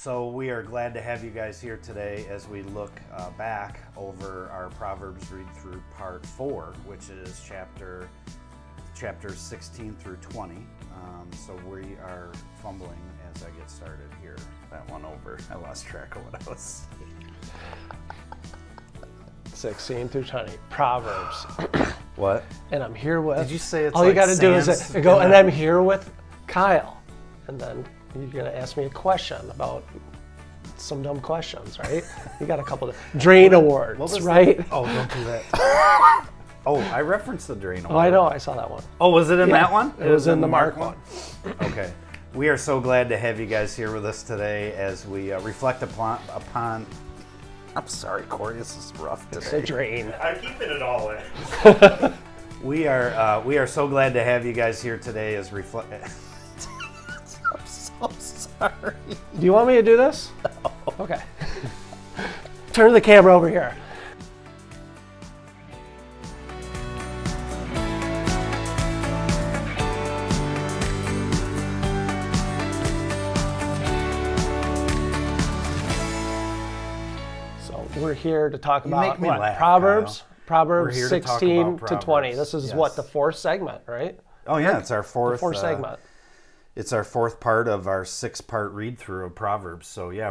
So we are glad to have you guys here today as we look back over our Proverbs read through part 4, which is chapters 16 through 20. So we are fumbling as I get started here. That one over. I lost track of what I was saying. 16 through 20, Proverbs. What? And I'm here with... Did you say it's all like you got to do is go, and I'm here with Kyle. And then you're going to ask me a question about some dumb questions, right? You got a couple of Drain Awards, right? Oh, don't do that. Oh, I referenced the Drain Award. Oh, I know. I saw that one. Oh, was it in that one? It was in the Mark one. Okay. We are so glad to have you guys here with us today as we reflect upon... I'm sorry, Corey. This is rough today. It's a drain. I'm keeping it all in. We are so glad to have you guys here today as reflect... I'm so sorry. Do you want me to do this? No. Okay. Turn the camera over here. We're here to talk about Proverbs. Kyle. Proverbs 16 to 20. This is what, the fourth segment, right? Oh yeah, it's our fourth segment. It's our fourth part of our 6-part read through of Proverbs. So yeah,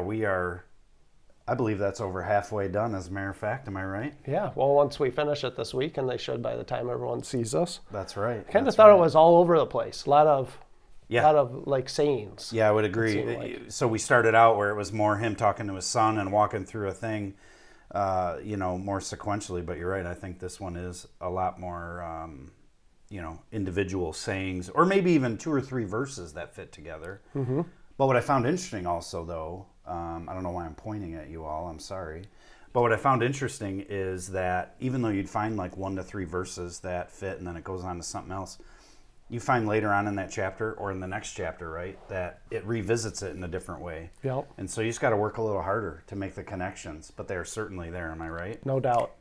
I believe that's over halfway done, as a matter of fact. Am I right? Yeah. Well, once we finish it this week, and they should by the time everyone sees us. That's right. I kind of thought it was all over the place. A lot of like sayings. Yeah, I would agree. Like. So we started out where it was more him talking to his son and walking through a thing, more sequentially. But you're right. I think this one is a lot more, individual sayings, or maybe even 2 or 3 verses that fit together. Mm-hmm. But what I found interesting also, though, I don't know why I'm pointing at you all. I'm sorry. But what I found interesting is that even though you'd find like 1 to 3 verses that fit and then it goes on to something else, you find later on in that chapter or in the next chapter, right, that it revisits it in a different way. Yep. And so you just got to work a little harder to make the connections, but they're certainly there. Am I right? No doubt.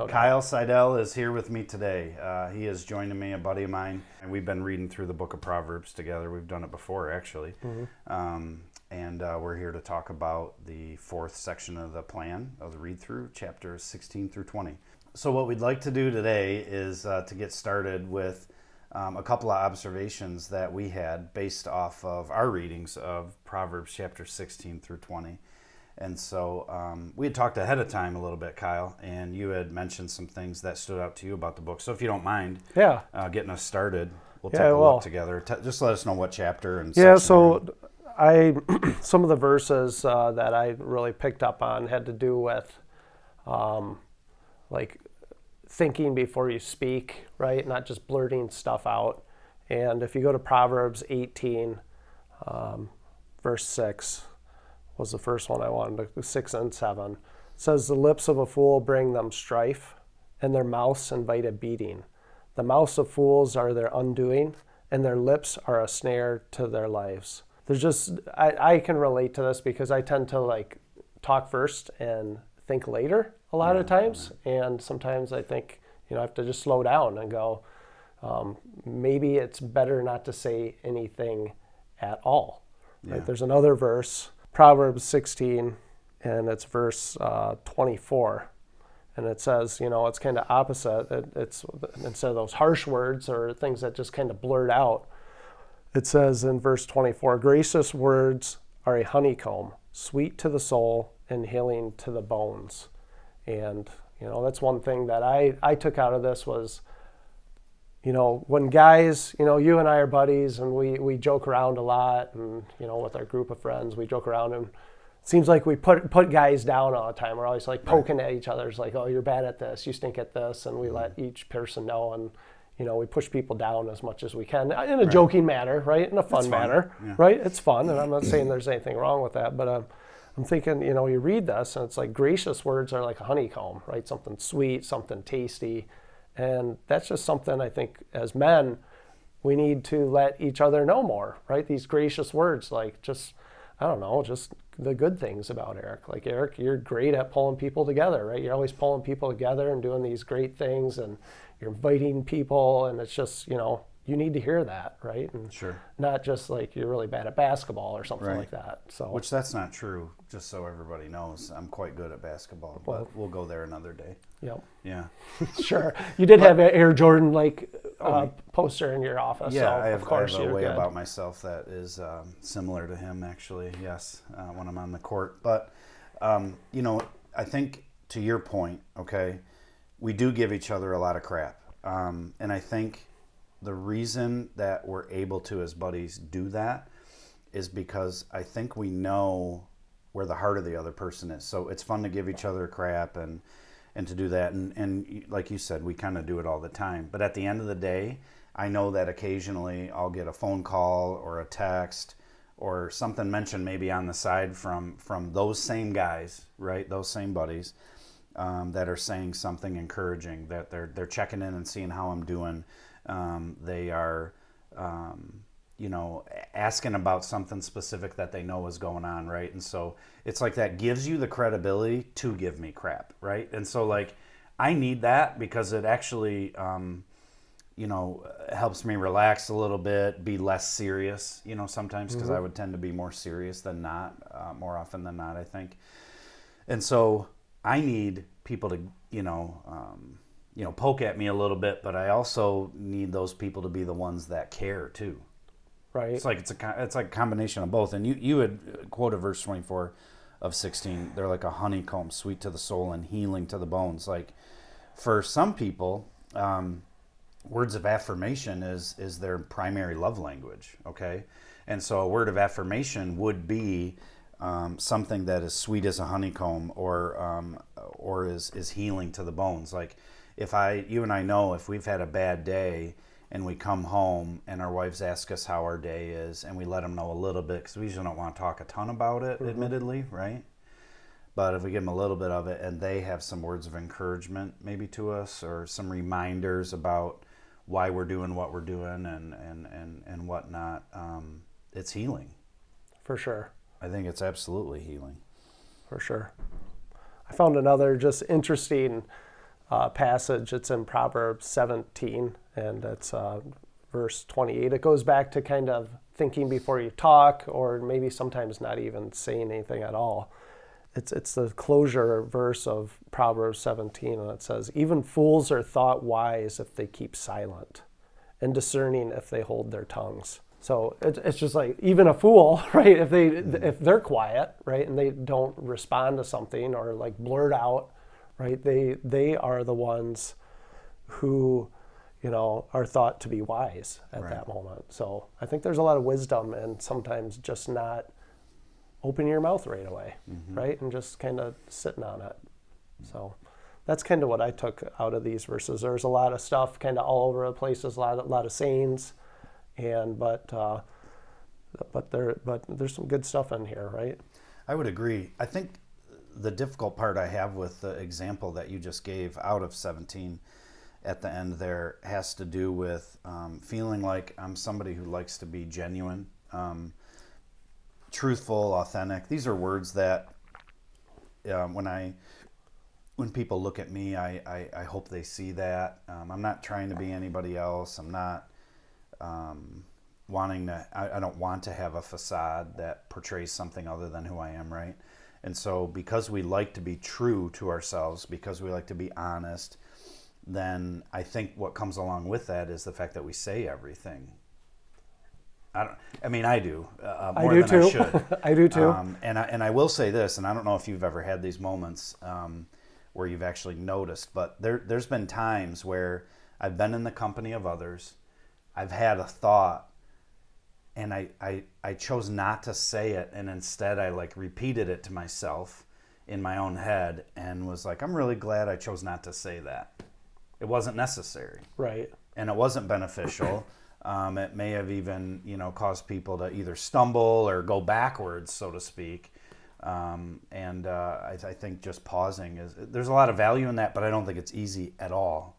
Kyle Seidel is here with me today. He is joining me, a buddy of mine, and we've been reading through the book of Proverbs together. We've done it before, actually. Mm-hmm. And we're here to talk about the 4th section of the plan of the read-through, chapters 16 through 20. So what we'd like to do today is to get started with a couple of observations that we had based off of our readings of Proverbs chapter 16 through 20. And so we had talked ahead of time a little bit, Kyle, and you had mentioned some things that stood out to you about the book. So if you don't mind getting us started, we'll take a look together. Just let us know what chapter and section. Yeah, so some of the verses that I really picked up on had to do with like thinking before you speak, right? Not just blurting stuff out. And if you go to Proverbs 18, verse 6 was the first one I wanted, 6 and 7. It says, the lips of a fool bring them strife, and their mouths invite a beating. The mouths of fools are their undoing, and their lips are a snare to their lives. There's just, I can relate to this because I tend to like talk first and think later a lot of times. And sometimes I think, I have to just slow down and go, maybe it's better not to say anything at all. Yeah. Right? There's another verse, Proverbs 16, and it's verse 24. And it says, it's kind of opposite. It's instead of those harsh words or things that just kind of blurt out, it says in verse 24, gracious words are a honeycomb, sweet to the soul and healing to the bones. And, that's one thing that I took out of this was, when guys, you and I are buddies and we joke around a lot and, with our group of friends, we joke around and it seems like we put guys down all the time. We're always like poking at each other. It's like, oh, you're bad at this, you stink at this. And we let each person know and, we push people down as much as we can in a joking manner, right? In a fun manner, right? It's fun. And I'm not saying there's anything wrong with that, but I'm thinking, you read this and it's like gracious words are like a honeycomb, right? Something sweet, something tasty. And that's just something I think as men, we need to let each other know more, right? These gracious words, like just the good things about Eric. Like, Eric, you're great at pulling people together, right? You're always pulling people together and doing these great things and you're inviting people and it's just, you need to hear that, right? And Sure. not just like you're really bad at basketball or something Right. like that. So Which that's not true, just so everybody knows. I'm quite good at basketball, but we'll go there another day. yep. Yeah. Sure. You did have an Air Jordan poster in your office. Yeah, so I of course have a you're way good. about myself that is similar to him, actually, yes, when I'm on the court. But, I think to your point, okay, we do give each other a lot of crap. And I think the reason that we're able to, as buddies, do that is because I think we know where the heart of the other person is. So it's fun to give each other crap and to do that. And like you said, we kind of do it all the time. But at the end of the day, I know that occasionally I'll get a phone call or a text or something mentioned maybe on the side from those same guys, right? Those same buddies that are saying something encouraging, that they're checking in and seeing how I'm doing. They are, asking about something specific that they know is going on, right? And so it's like that gives you the credibility to give me crap, right? And so like I need that because it actually, helps me relax a little bit, be less serious, sometimes because I would tend to be more serious than not, more often than not, I think. And so I need people to, poke at me a little bit, but I also need those people to be the ones that care too. Right. It's like a combination of both. And you had quoted verse 24 of 16. They're like a honeycomb, sweet to the soul and healing to the bones. Like for some people, words of affirmation is their primary love language. Okay, and so a word of affirmation would be something that is sweet as a honeycomb, or is healing to the bones. Like you and I know if we've had a bad day and we come home and our wives ask us how our day is and we let them know a little bit, because we usually don't want to talk a ton about it, admittedly, right? But if we give them a little bit of it and they have some words of encouragement maybe to us or some reminders about why we're doing what we're doing and whatnot, it's healing. For sure. I think it's absolutely healing. For sure. I found another just interesting passage. It's in Proverbs 17, and it's verse 28. It goes back to kind of thinking before you talk, or maybe sometimes not even saying anything at all. It's the closure verse of Proverbs 17, and it says, "Even fools are thought wise if they keep silent, and discerning if they hold their tongues." So it's just like even a fool, right? If they're quiet, right, and they don't respond to something or like blurt out, right? They are the ones who, are thought to be wise at that moment. So I think there's a lot of wisdom in sometimes just not opening your mouth right away, right, and just kind of sitting on it. So that's kind of what I took out of these verses. There's a lot of stuff kind of all over the place. There's a lot of sayings. But there's some good stuff in here, right? I would agree. I think the difficult part I have with the example that you just gave out of 17 at the end there has to do with feeling like I'm somebody who likes to be genuine, truthful, authentic. These are words that when people look at me, I hope they see that. I'm not trying to be anybody else. I'm not I don't want to have a facade that portrays something other than who I am, right? And so because we like to be true to ourselves, because we like to be honest, then I think what comes along with that is the fact that we say everything. I do more than too. I should. I do too. And I will say this, and I don't know if you've ever had these moments where you've actually noticed, but there's been times where I've been in the company of others, I've had a thought, and I chose not to say it, and instead I repeated it to myself in my own head and was like, I'm really glad I chose not to say that. It wasn't necessary. Right. And it wasn't beneficial. It may have even, caused people to either stumble or go backwards, so to speak. I think just pausing there's a lot of value in that, but I don't think it's easy at all.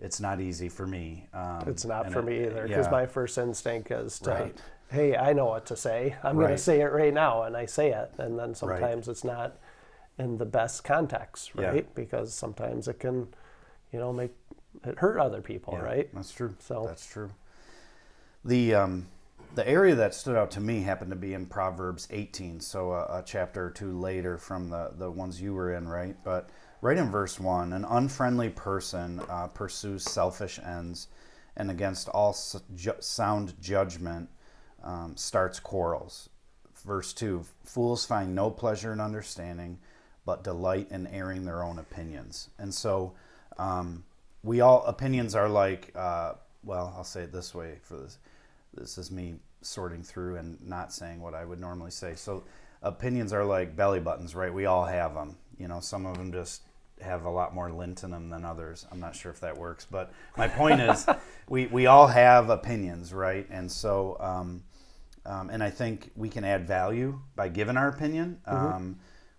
It's not easy for me. It's not for me either, because my first instinct is to, Right. hey, I know what to say. I'm going to say it right now, and I say it. And then sometimes it's not in the best context, right? Yeah. Because sometimes it can, make it hurt other people, right? That's true. So that's true. The area that stood out to me happened to be in Proverbs 18, so a chapter or two later from the ones you were in, right? But right in verse 1, an unfriendly person pursues selfish ends, and against all sound judgment starts quarrels. Verse 2, fools find no pleasure in understanding, but delight in airing their own opinions. And so opinions are like, I'll say it this way for this. This is me sorting through and not saying what I would normally say. So opinions are like belly buttons, right? We all have them. Some of them just have a lot more lint in them than others. I'm not sure if that works, but my point is we all have opinions, right? And so, and I think we can add value by giving our opinion.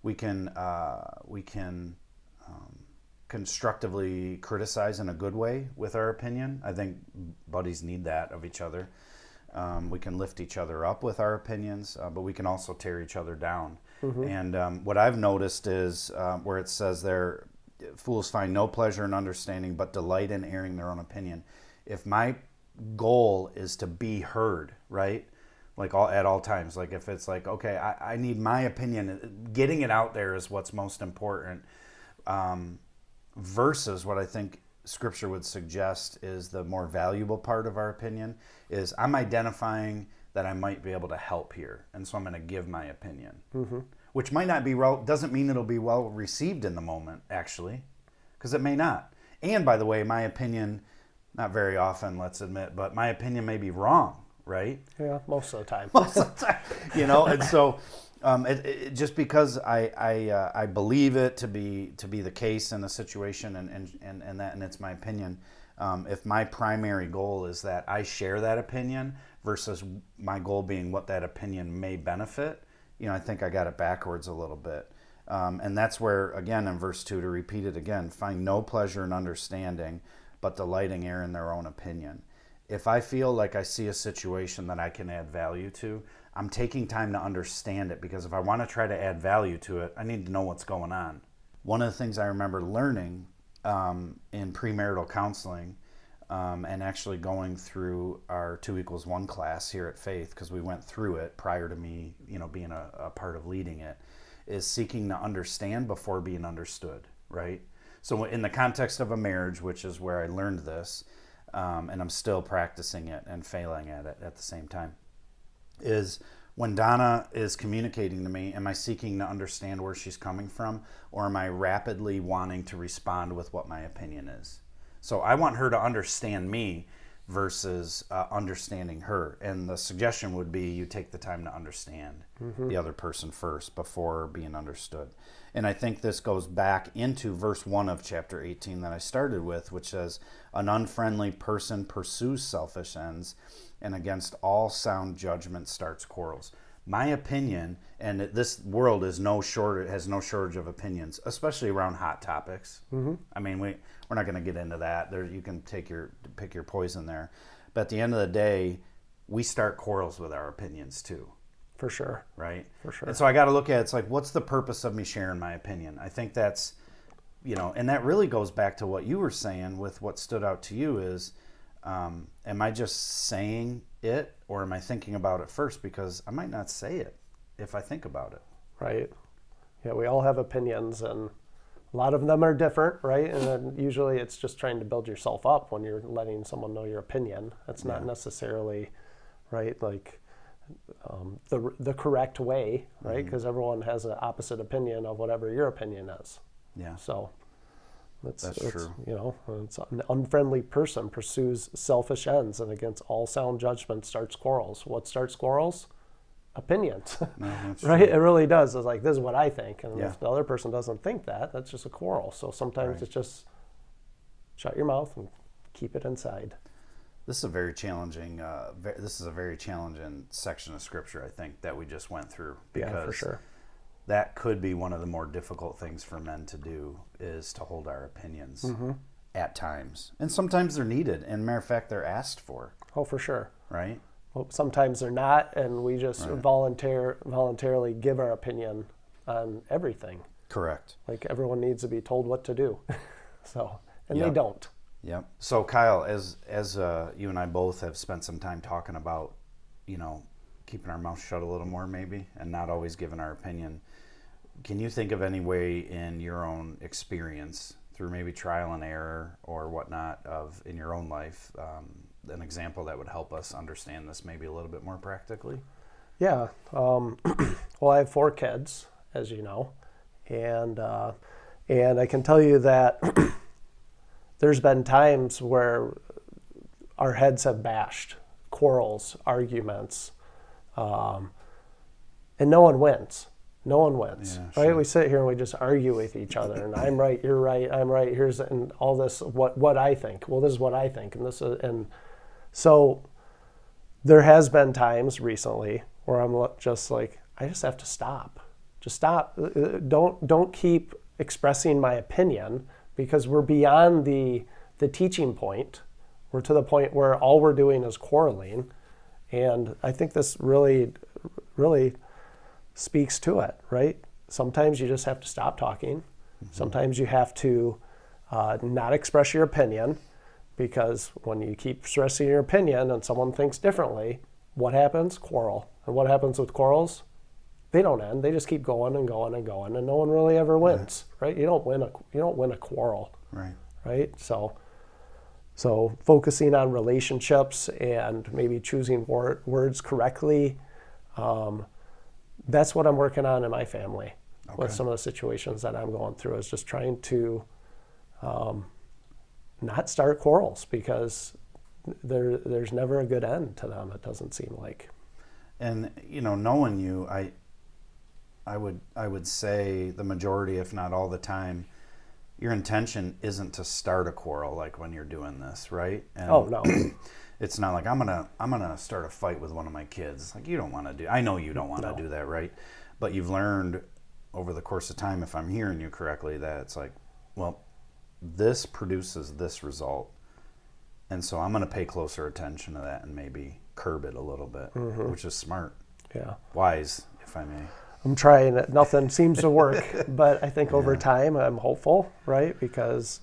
We can constructively criticize in a good way with our opinion. I think buddies need that of each other. We can lift each other up with our opinions, but we can also tear each other down. And what I've noticed is where it says there, fools find no pleasure in understanding, but delight in airing their own opinion. If my goal is to be heard, right? Like at all times, like if it's like, okay, I need my opinion, getting it out there is what's most important, versus what I think Scripture would suggest is the more valuable part of our opinion is I'm identifying that I might be able to help here, and so I'm going to give my opinion, which might not be doesn't mean it'll be well received in the moment, actually, because it may not. And by the way, my opinion, not very often, let's admit, but my opinion may be wrong, right? Yeah, most of the time. Most of the time, and so just because I believe it to be the case in a situation, and it's my opinion. If my primary goal is that I share that opinion versus my goal being what that opinion may benefit, I think I got it backwards a little bit. And that's where, again, in verse 2, to repeat it again, find no pleasure in understanding, but delighting in their own opinion. If I feel like I see a situation that I can add value to, I'm taking time to understand it, because if I want to try to add value to it, I need to know what's going on. One of the things I remember learning in premarital counseling and actually going through our 2=1 class here at Faith, because we went through it prior to me being a part of leading it, is seeking to understand before being understood, right? So in the context of a marriage, which is where I learned this, and I'm still practicing it and failing at it at the same time, is when Donna is communicating to me, am I seeking to understand where she's coming from, or am I rapidly wanting to respond with what my opinion is? So I want her to understand me versus understanding her. And the suggestion would be you take the time to understand the other person first before being understood. And I think this goes back into verse 1 of chapter 18 that I started with, which says, an unfriendly person pursues selfish ends, and against all sound judgment starts quarrels. My opinion, and this world has no shortage of opinions, especially around hot topics. I mean, we're not going to get into that. You can pick your poison there. But at the end of the day, we start quarrels with our opinions too. For sure. Right? For sure. And so I got to look at it's like, what's the purpose of me sharing my opinion? I think that's, and that really goes back to what you were saying with what stood out to you is, am I just saying it, or am I thinking about it first? Because I might not say it if I think about it. Right. Yeah, we all have opinions, and a lot of them are different, right? And then usually it's just trying to build yourself up when you're letting someone know your opinion. That's not necessarily, right, like the correct way, right? Because everyone has an opposite opinion of whatever your opinion is. Yeah. So that's true. It's an unfriendly person pursues selfish ends, and against all sound judgment starts quarrels. What starts quarrels? Opinions. Right? It really does. It's like, this is what I think. And if the other person doesn't think that, that's just a quarrel. So sometimes it's just shut your mouth and keep it inside. This is a very challenging section of Scripture, I think, that we just went through. Because for sure. That could be one of the more difficult things for men to do, is to hold our opinions at times. And sometimes they're needed. And matter of fact, they're asked for. Oh, for sure. Right? Well, sometimes they're not, and we just voluntarily give our opinion on everything. Correct. Like, everyone needs to be told what to do. They don't. Yep. So Kyle, as you and I both have spent some time talking about, keeping our mouth shut a little more maybe, and not always giving our opinion, can you think of any way in your own experience, through maybe trial and error or whatnot, in your own life, an example that would help us understand this maybe a little bit more practically? Yeah. Well, I have 4 kids, as you know, and I can tell you that there's been times where our heads have bashed, quarrels, arguments, and no one wins. No one wins, Yeah, right? sure. We sit here and we just argue with each other, and I'm right, you're right, I'm right. Here's and all this. What I think. Well, this is what I think, and so there has been times recently where I'm just like, I just have to stop. Just stop. Don't keep expressing my opinion, because we're beyond the teaching point. We're to the point where all we're doing is quarreling, and I think this really speaks to it, right? Sometimes you just have to stop talking. Mm-hmm. Sometimes you have to not express your opinion, because when you keep stressing your opinion and someone thinks differently, what happens? Quarrel. And what happens with quarrels? They don't end. They just keep going and going and going, and no one really ever wins, right? You don't win a quarrel, right? So focusing on relationships and maybe choosing words correctly. That's what I'm working on in my family. Okay. With some of the situations that I'm going through, is just trying to not start quarrels, because there's never a good end to them, it doesn't seem like. And knowing you, I would say the majority, if not all the time, your intention isn't to start a quarrel like when you're doing this, right? And oh no. It's not like I'm gonna start a fight with one of my kids. Like, you don't want to do. I know you don't want to do that, right? But you've learned over the course of time, if I'm hearing you correctly, that it's like, well, this produces this result, and so I'm gonna pay closer attention to that and maybe curb it a little bit, mm-hmm. which is smart. Yeah. Wise, if I may. I'm trying it. Nothing seems to work, but I think over time I'm hopeful, right? Because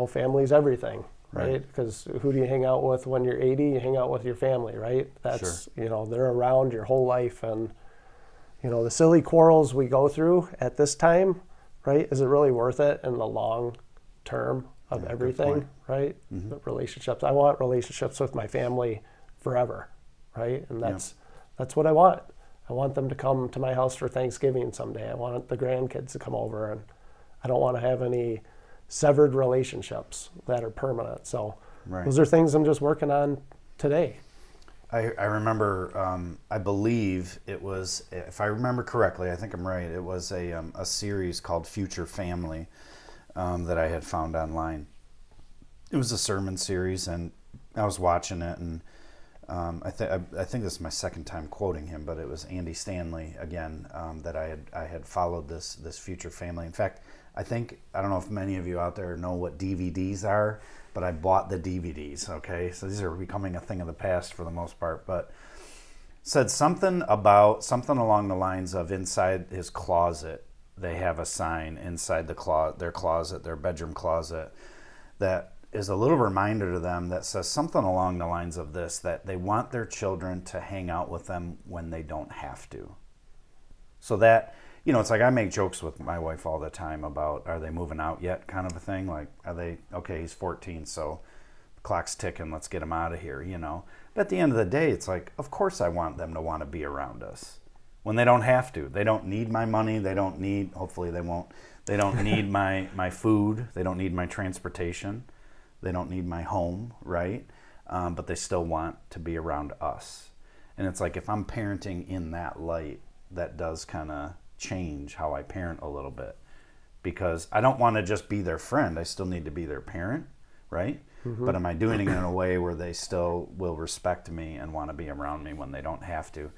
family's everything. Right? Because who do you hang out with when you're 80? You hang out with your family, right? That's, sure. They're around your whole life. And, the silly quarrels we go through at this time, right? Is it really worth it in the long term of everything, right? Mm-hmm. The relationships. I want relationships with my family forever, right? And that's what I want. I want them to come to my house for Thanksgiving someday. I want the grandkids to come over, and I don't want to have any severed relationships that are permanent. So those are things I'm just working on today. I remember, I believe it was, if I remember correctly, I think I'm right, it was a series called Future Family that I had found online. It was a sermon series, and I was watching it, and I think this is my second time quoting him, but it was Andy Stanley again, that I had followed this Future Family. In fact, I don't know if many of you out there know what DVDs are, but I bought the DVDs, okay? So these are becoming a thing of the past for the most part, but said something along the lines of, inside his closet, they have a sign inside their closet, their bedroom closet, that is a little reminder to them that says something along the lines of this, that they want their children to hang out with them when they don't have to. So that, it's like I make jokes with my wife all the time about, are they moving out yet, kind of a thing. Like, are they, okay, he's 14, so the clock's ticking, let's get him out of here, But at the end of the day, it's like, of course I want them to want to be around us when they don't have to. They don't need my money. They don't need, hopefully they won't, they don't need my food. They don't need my transportation. They don't need my home, right? But they still want to be around us. And it's like, if I'm parenting in that light, that does kind of change how I parent a little bit, because I don't want to just be their friend. I still need to be their parent, right? Mm-hmm. But am I doing it in a way where they still will respect me and want to be around me when they don't have to?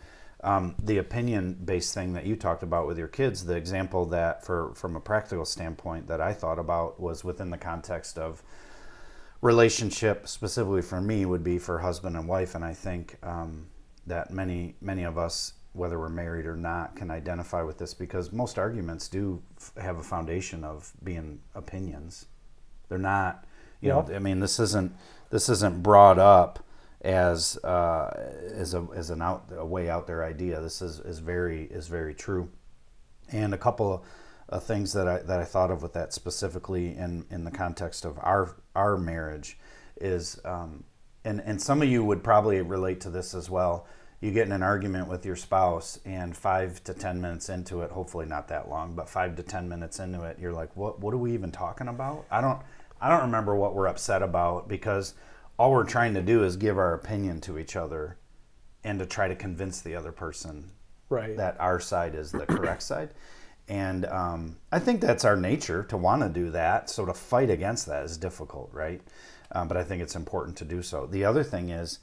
The opinion-based thing that you talked about with your kids, the example that from a practical standpoint that I thought about was within the context of relationship, specifically for me, would be for husband and wife. And I think that many of us, whether we're married or not, can identify with this, because most arguments do have a foundation of being opinions. They're not, You Yep. know, I mean, this isn't brought up as a way out there idea. This is very true. And a couple of things that I thought of with that specifically in the context of our marriage is, and some of you would probably relate to this as well. You get in an argument with your spouse, and 5 to 10 minutes into it, hopefully not that long, but 5 to 10 minutes into it, you're like, what are we even talking about? I don't remember what we're upset about, because all we're trying to do is give our opinion to each other and to try to convince the other person Right. that our side is the correct side. And I think that's our nature to want to do that. So to fight against that is difficult, right? But I think it's important to do so. The other thing is,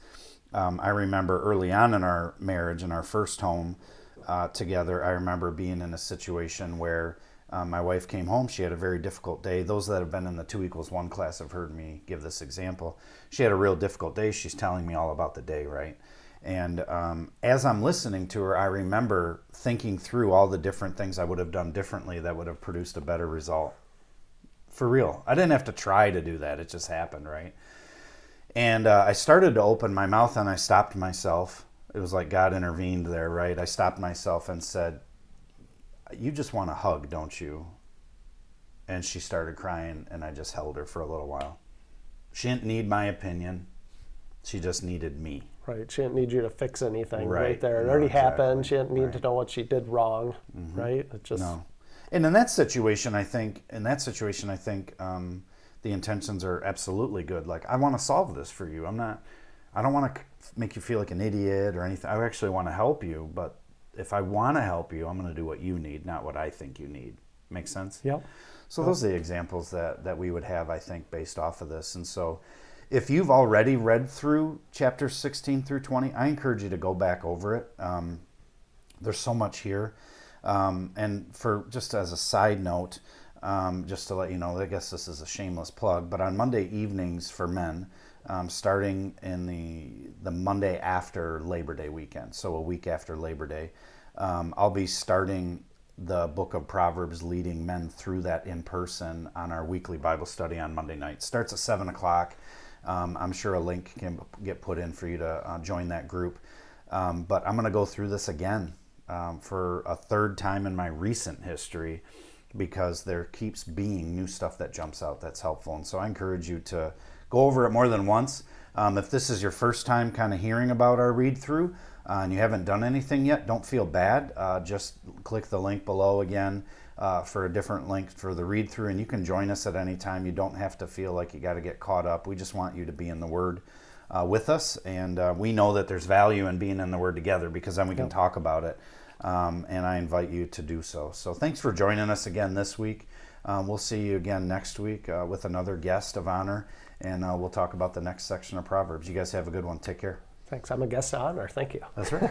I remember early on in our marriage, in our first home together, I remember being in a situation where my wife came home. She had a very difficult day. Those that have been in the 2=1 class have heard me give this example. She had a real difficult day. She's telling me all about the day, right? And as I'm listening to her, I remember thinking through all the different things I would have done differently that would have produced a better result. For real. I didn't have to try to do that. It just happened, right? And I started to open my mouth, and I stopped myself. It was like God intervened there, right? I stopped myself and said, "You just want a hug, don't you?" And she started crying, and I just held her for a little while. She didn't need my opinion. She just needed me. Right. She didn't need you to fix anything right, Right. there. It No, already exactly. happened. She didn't need Right. to know what she did wrong. Right. It just No. And in that situation, I think the intentions are absolutely good. Like, I want to solve this for you. I don't want to make you feel like an idiot or anything. I actually want to help you, but if I want to help you, I'm going to do what you need, not what I think you need. Make sense? Yep. So those are the examples that we would have, I think, based off of this. And so if you've already read through chapters 16 through 20, I encourage you to go back over it. There's so much here. And for just as a side note, just to let you know, I guess this is a shameless plug, but on Monday evenings for men, starting in the Monday after Labor Day weekend, so a week after Labor Day, I'll be starting the book of Proverbs, leading men through that in person on our weekly Bible study on Monday night. Starts at 7 o'clock. I'm sure a link can get put in for you to join that group. But I'm going to go through this again for a third time in my recent history, because there keeps being new stuff that jumps out that's helpful. And so I encourage you to go over it more than once. If this is your first time kind of hearing about our read through and you haven't done anything yet, don't feel bad. Just click the link below again for a different link for the read through, and you can join us at any time. You don't have to feel like you got to get caught up. We just want you to be in the Word with us, and we know that there's value in being in the Word together, because then we can talk about it. And I invite you to do so. So thanks for joining us again this week. We'll see you again next week with another guest of honor, and we'll talk about the next section of Proverbs. You guys have a good one. Take care. Thanks. I'm a guest of honor. Thank you. That's right.